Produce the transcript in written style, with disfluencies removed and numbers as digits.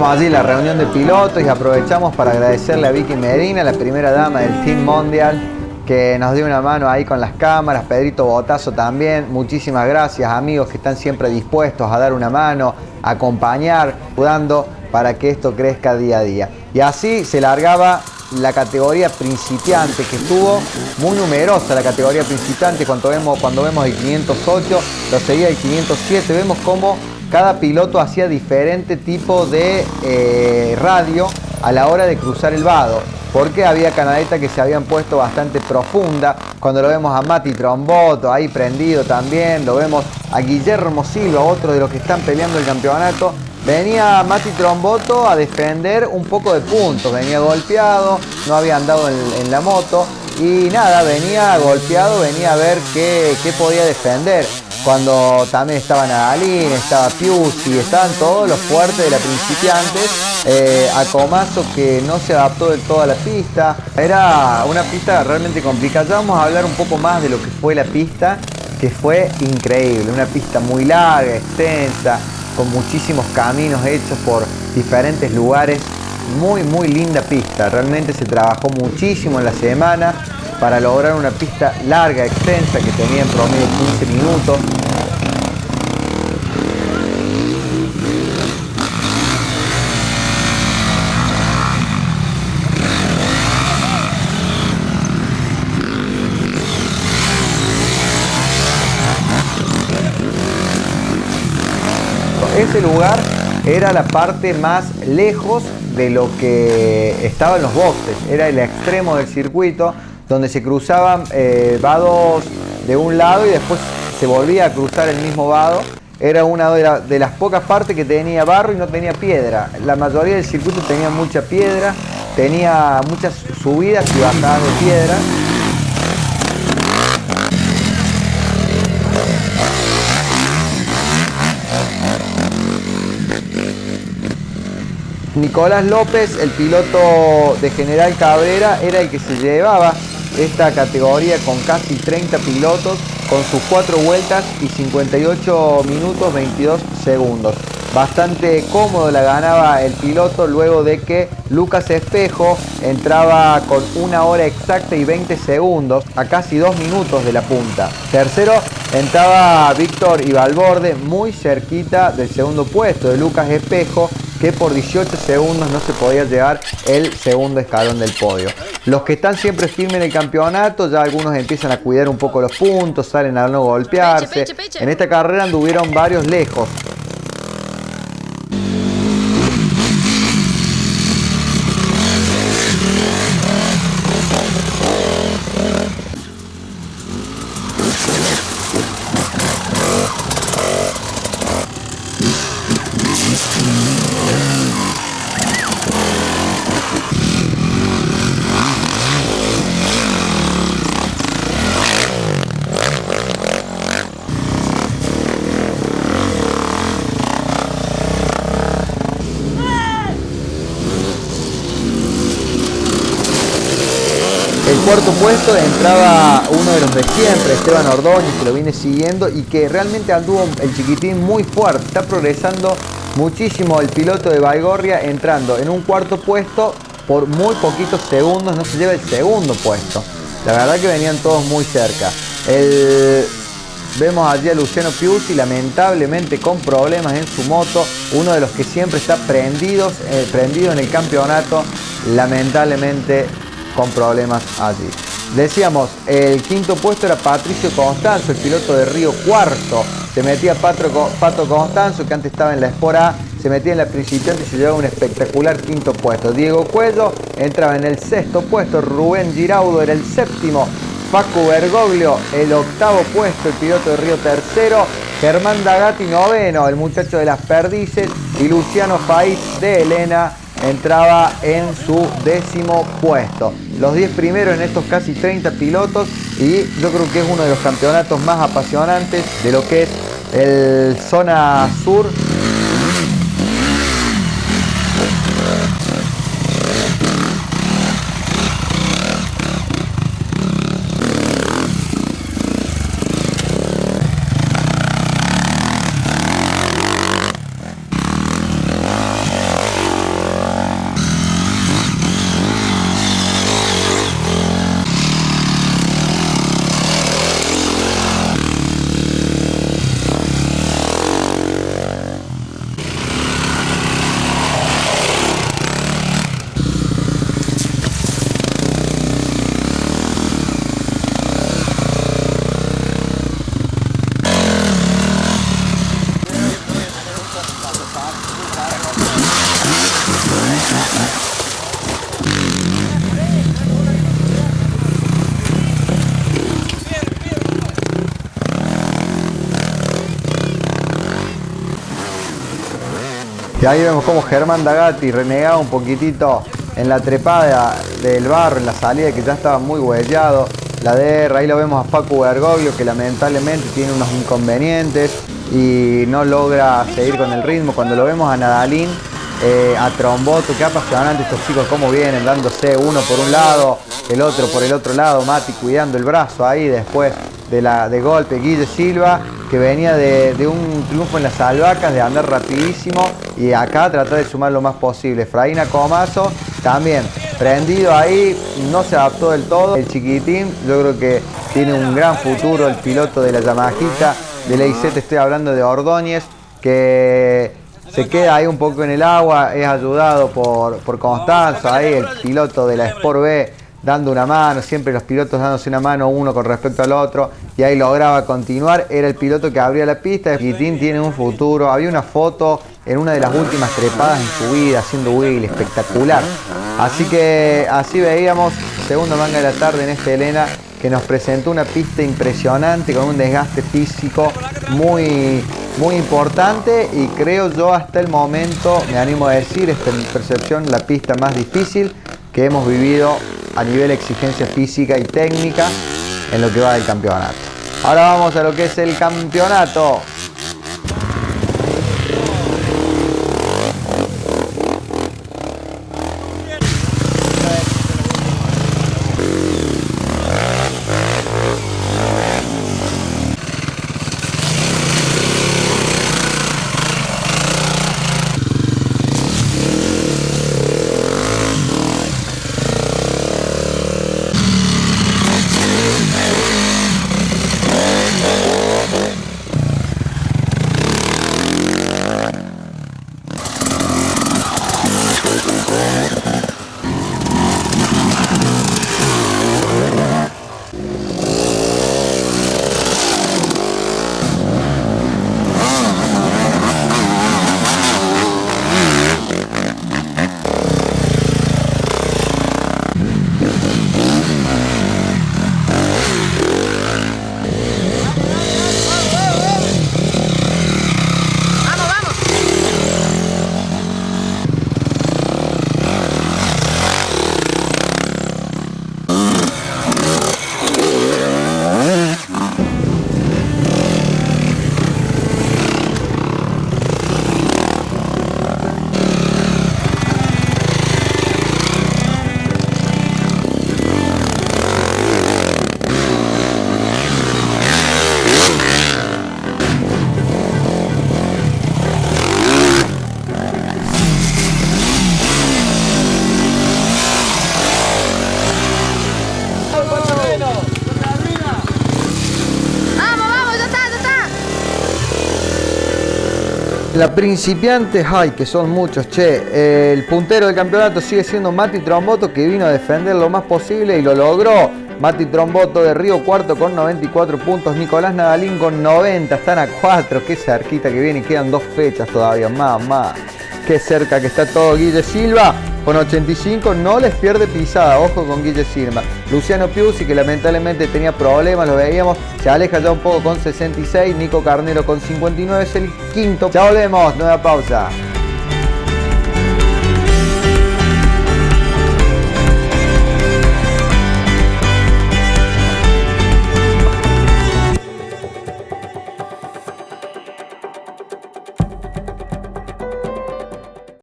Teníamos allí la reunión de pilotos y aprovechamos para agradecerle a Vicky Medina, la primera dama del Team Mondial, que nos dio una mano ahí con las cámaras, Pedrito Botazo también. Muchísimas gracias, amigos que están siempre dispuestos a dar una mano, a acompañar, ayudando para que esto crezca día a día. Y así se largaba la categoría principiante, que estuvo muy numerosa la categoría principiante. Cuando vemos el 508, lo seguía el 507, vemos cómo cada piloto hacía diferente tipo de radio a la hora de cruzar el vado, porque había canadetas que se habían puesto bastante profunda. Cuando lo vemos a Mati Tromboto ahí prendido también, lo vemos a Guillermo Silva, otro de los que están peleando el campeonato. Venía Mati Tromboto a defender un poco de puntos, venía golpeado, no había andado en la moto y nada, venía golpeado, venía a ver qué podía defender. Cuando también estaba Nagalín, estaba Piuzzi, estaban todos los fuertes de la principiantes, a Comazo, que no se adaptó del todo a la pista. Era una pista realmente complicada. Ya vamos a hablar un poco más de lo que fue la pista, que fue increíble. Una pista muy larga, extensa, con muchísimos caminos hechos por diferentes lugares. Muy linda pista. Realmente se trabajó muchísimo en la semana para lograr una pista larga, extensa, que tenía en promedio 15 minutos. Ese lugar era la parte más lejos de lo que estaba en los boxes, era el extremo del circuito, donde se cruzaban vados de un lado y después se volvía a cruzar el mismo vado. Era una de las pocas partes que tenía barro y no tenía piedra. La mayoría del circuito tenía mucha piedra, tenía muchas subidas y bajadas de piedra. Nicolás López, el piloto de General Cabrera, era el que se llevaba esta categoría con casi 30 pilotos, con sus 4 vueltas y 58 minutos 22 segundos. Bastante cómodo la ganaba el piloto, luego de que Lucas Espejo entraba con 1 hora exacta y 20 segundos, a casi 2 minutos de la punta. Tercero entraba Víctor Ibalborde, muy cerquita del segundo puesto de Lucas Espejo, que por 18 segundos no se podía llevar el segundo escalón del podio. Los que están siempre firmes en el campeonato, ya algunos empiezan a cuidar un poco los puntos, salen a no golpearse. En esta carrera anduvieron varios lejos. El cuarto puesto entraba uno de los de siempre, Esteban Ordóñez, que lo viene siguiendo y que realmente anduvo el chiquitín muy fuerte. Está progresando muchísimo el piloto de Baigorria, entrando en un cuarto puesto por muy poquitos segundos, no se lleva el segundo puesto. La verdad que venían todos muy cerca. Vemos allí a Luciano Piuzzi, lamentablemente con problemas en su moto, uno de los que siempre está prendido en el campeonato, lamentablemente con problemas allí. Decíamos, el quinto puesto era Patricio Constanzo, el piloto de Río Cuarto. Se metía Pato Constanzo, que antes estaba en la Espora A, se metía en la principiante y se llevaba un espectacular quinto puesto. Diego Cuello entraba en el sexto puesto, Rubén Giraudo era el séptimo, Facu Bergoglio el octavo puesto, el piloto de Río tercero, Germán Dagati noveno, el muchacho de las Perdices, y Luciano Faiz de Helena entraba en su 10º puesto. Los 10 primeros en estos casi 30 pilotos, y yo creo que es uno de los campeonatos más apasionantes de lo que es el zona sur. Y ahí vemos como Germán D'Agati renegaba un poquitito en la trepada del barro, en la salida, que ya estaba muy huellado. La DR, ahí lo vemos a Facu Bergoglio, que lamentablemente tiene unos inconvenientes y no logra seguir con el ritmo. Cuando lo vemos a Nadalín, a Tromboto, qué apasionante estos chicos, cómo vienen dándose uno por un lado, el otro por el otro lado. Mati cuidando el brazo ahí después de golpe. Guille Silva, que venía de un triunfo en las albahacas, de andar rapidísimo, y acá tratar de sumar lo más posible. Fraina Comaso también prendido ahí, no se adaptó del todo. El chiquitín, yo creo que tiene un gran futuro, el piloto de la Yamahita, de la IZ, estoy hablando de Ordóñez, que se queda ahí un poco en el agua, es ayudado por Constanzo, ahí el piloto de la Sport B, dando una mano, siempre los pilotos dándose una mano uno con respecto al otro, y ahí lograba continuar. Era el piloto que abría la pista. El chiquitín tiene un futuro. Había una foto en una de las últimas trepadas en su vida haciendo wheel, espectacular. Así que así veíamos segundo manga de la tarde en este Helena, que nos presentó una pista impresionante con un desgaste físico muy importante, y creo yo hasta el momento, me animo a decir, esta es mi percepción, la pista más difícil que hemos vivido a nivel de exigencia física y técnica en lo que va del campeonato. Ahora vamos a lo que es el campeonato. La principiantes, ay, que son muchos, che. El puntero del campeonato sigue siendo Mati Tromboto, que vino a defender lo más posible y lo logró. Mati Tromboto de Río cuarto con 94 puntos. Nicolás Nadalín con 90, están a 4. Qué cerquita que viene, quedan 2 fechas todavía. Mamá, qué cerca que está todo. Guille Silva con 85, no les pierde pisada, ojo con Guille Silva. Luciano Piusi, que lamentablemente tenía problemas, lo veíamos, se aleja ya un poco con 66. Nico Carnero con 59 es el quinto. Ya volvemos, nueva pausa.